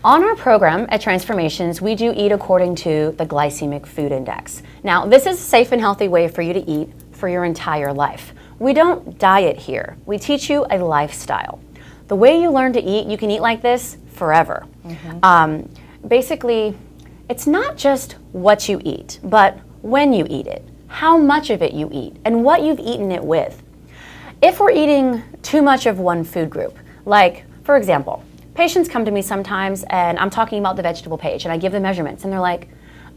On our program at Transformations, we do eat according to the Glycemic Food Index. Now, this is a safe and healthy way for you to eat for your entire life. We don't diet here. We teach you a lifestyle. The way you learn to eat, you can eat like this forever. Basically, it's not just what you eat, but when you eat it, how much of it you eat, and what you've eaten it with. If we're eating too much of one food group, like, for example, patients come to me sometimes and I'm talking about the vegetable page and I give them measurements and they're like,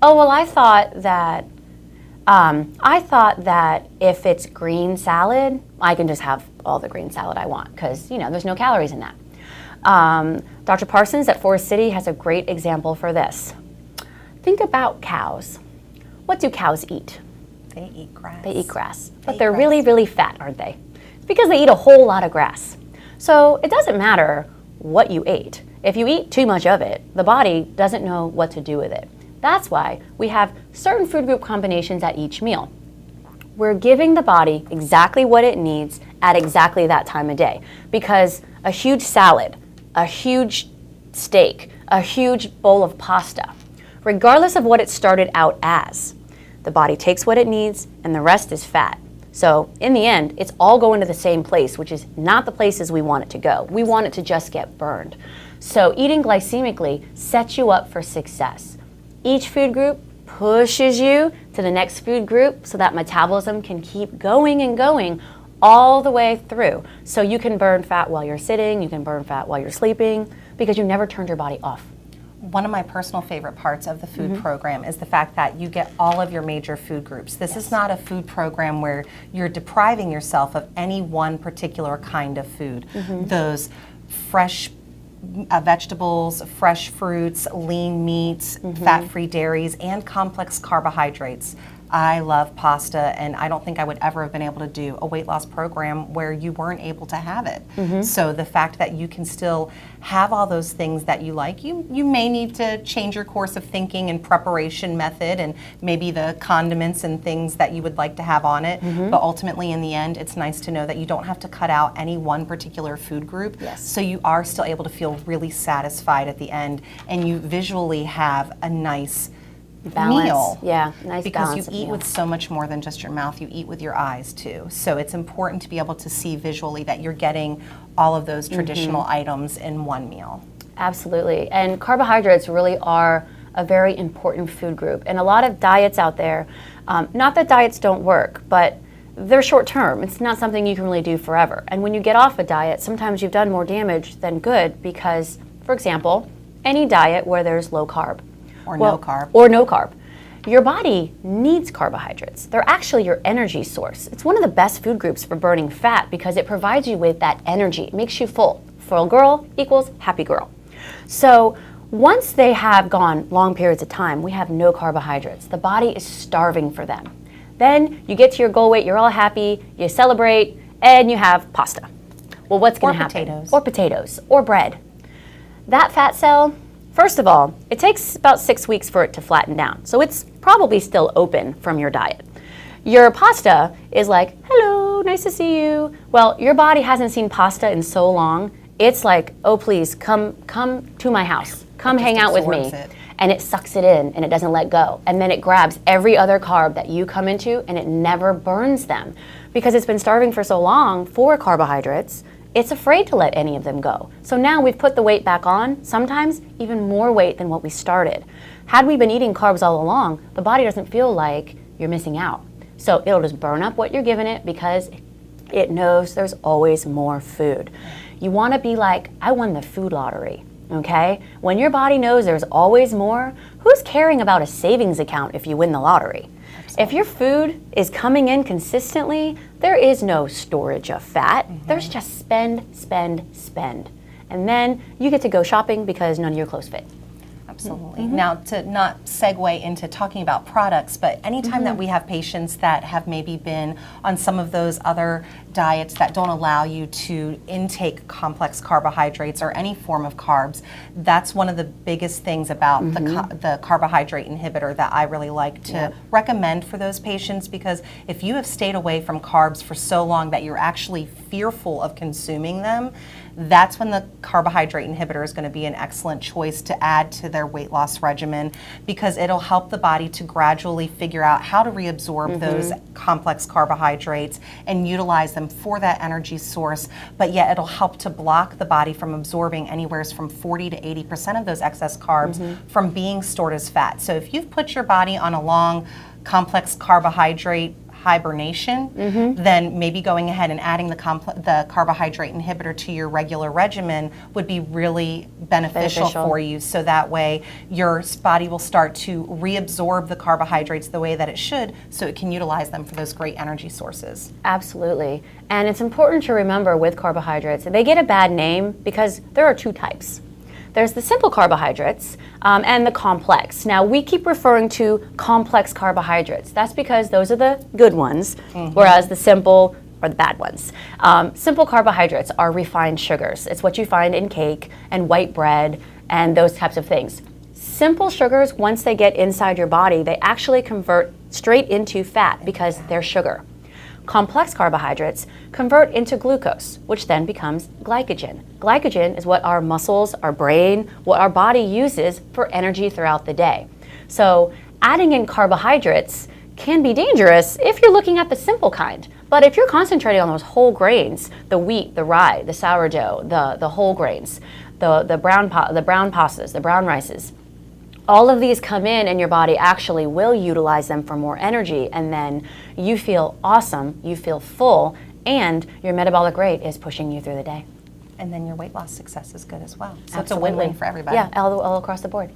oh, well, I thought that if it's green salad, I can just have all the green salad I want because, you know, there's no calories in that. Dr. Parsons at Forest City has a great example for this. Think about cows. What do cows eat? They eat grass. They eat grass, but they're really, really fat, aren't they? It's because they eat a whole lot of grass. So it doesn't matter what you ate. If you eat too much of it, the body doesn't know what to do with it. That's why we have certain food group combinations at each meal. We're giving the body exactly what it needs at exactly that time of day. Because a huge salad, a huge steak, a huge bowl of pasta, regardless of what it started out as, the body takes what it needs and the rest is fat. So in the end, it's all going to the same place, which is not the places we want it to go. We want it to just get burned. So eating glycemically sets you up for success. Each food group pushes you to the next food group so that metabolism can keep going and going all the way through. So you can burn fat while you're sitting, you can burn fat while you're sleeping, because you never turned your body off. One of my personal favorite parts of the food program is the fact that you get all of your major food groups. This is not a food program where you're depriving yourself of any one particular kind of food. Those fresh vegetables, fresh fruits, lean meats, fat-free dairies, and complex carbohydrates. I love pasta, and I don't think I would ever have been able to do a weight loss program where you weren't able to have it. So the fact that you can still have all those things that you like, you may need to change your course of thinking and preparation method and maybe the condiments and things that you would like to have on it, but ultimately in the end, it's nice to know that you don't have to cut out any one particular food group, so you are still able to feel really satisfied at the end, and you visually have a nice balance. Meal. Yeah, nice because balance. You eat with so much more than just your mouth, you eat with your eyes too. So it's important to be able to see visually that you're getting all of those traditional items in one meal. Absolutely. And carbohydrates really are a very important food group. And a lot of diets out there, not that diets don't work, but they're short term. It's not something you can really do forever. And when you get off a diet, sometimes you've done more damage than good because, for example, any diet where there's low carb, or no carb. Or no carb. Your body needs carbohydrates. They're actually your energy source. It's one of the best food groups for burning fat because it provides you with that energy. It makes you full. Full girl equals happy girl. So once they have gone long periods of time, we have no carbohydrates. The body is starving for them. Then you get to your goal weight, you're all happy, you celebrate, and you have pasta. Well, what's going to happen? Potatoes. Or potatoes. Or bread. That fat cell, first of all, it takes about 6 weeks for it to flatten down. So it's probably still open from your diet. Your pasta is like, hello, nice to see you. Well, your body hasn't seen pasta in so long. It's like, oh, please, come to my house. Come hang out with me. And it sucks it in and it doesn't let go. And then it grabs every other carb that you come into and it never burns them. Because it's been starving for so long for carbohydrates, it's afraid to let any of them go. So now we've put the weight back on, sometimes even more weight than what we started. Had we been eating carbs all along, the body doesn't feel like you're missing out. So it'll just burn up what you're giving it because it knows there's always more food. You want to be like, I won the food lottery, okay? When your body knows there's always more, who's caring about a savings account if you win the lottery? Absolutely. If your food is coming in consistently, there is no storage of fat. There's just spend, spend, spend. And then you get to go shopping because none of your clothes fit. Absolutely. Now, to not segue into talking about products, but anytime that we have patients that have maybe been on some of those other diets that don't allow you to intake complex carbohydrates or any form of carbs, that's one of the biggest things about the carbohydrate inhibitor that I really like to recommend for those patients, because if you have stayed away from carbs for so long that you're actually fearful of consuming them, that's when the carbohydrate inhibitor is going to be an excellent choice to add to their weight loss regimen, because it'll help the body to gradually figure out how to reabsorb those complex carbohydrates and utilize them for that energy source, but yet it'll help to block the body from absorbing anywhere from 40 to 80% of those excess carbs from being stored as fat. So if you've put your body on a long complex carbohydrate hibernation, then maybe going ahead and adding the carbohydrate inhibitor to your regular regimen would be really beneficial for you. So that way your body will start to reabsorb the carbohydrates the way that it should, so it can utilize them for those great energy sources. Absolutely. And it's important to remember with carbohydrates, they get a bad name because there are two types. There's the simple carbohydrates and the complex. Now, we keep referring to complex carbohydrates. That's because those are the good ones, whereas the simple are the bad ones. Simple carbohydrates are refined sugars. It's what you find in cake and white bread and those types of things. Simple sugars, once they get inside your body, they actually convert straight into fat because they're sugar. Complex carbohydrates convert into glucose, which then becomes glycogen. Glycogen is what our muscles, our brain, what our body uses for energy throughout the day. So adding in carbohydrates can be dangerous if you're looking at the simple kind. But if you're concentrating on those whole grains, the wheat, the rye, the sourdough, the whole grains, the brown pastas, the brown rices, all of these come in and your body actually will utilize them for more energy, and then you feel awesome, you feel full, and your metabolic rate is pushing you through the day. And then your weight loss success is good as well. So Absolutely. it's a win-win for everybody. Yeah, all across the board.